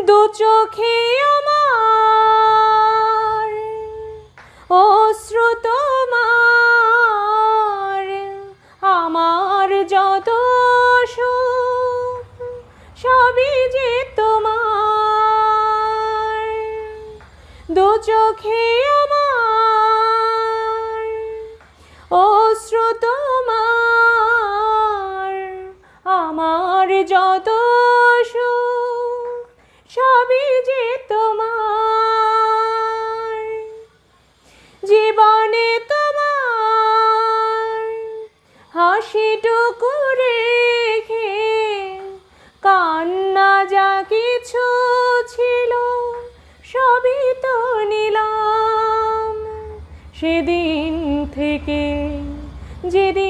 দু চোখে আমার অশ্রু তোমার, আমার যত সুখ সবই যে তোমার। দু চোখে আমার অশ্রু তোমার, আমার যত সুখ সবই যে তোমার। জীবনে তোমার হাসিটুকু রেখে কান্না যা কিছু ছিল সবই তো নিলাম। সেদিন থেকে যেদিন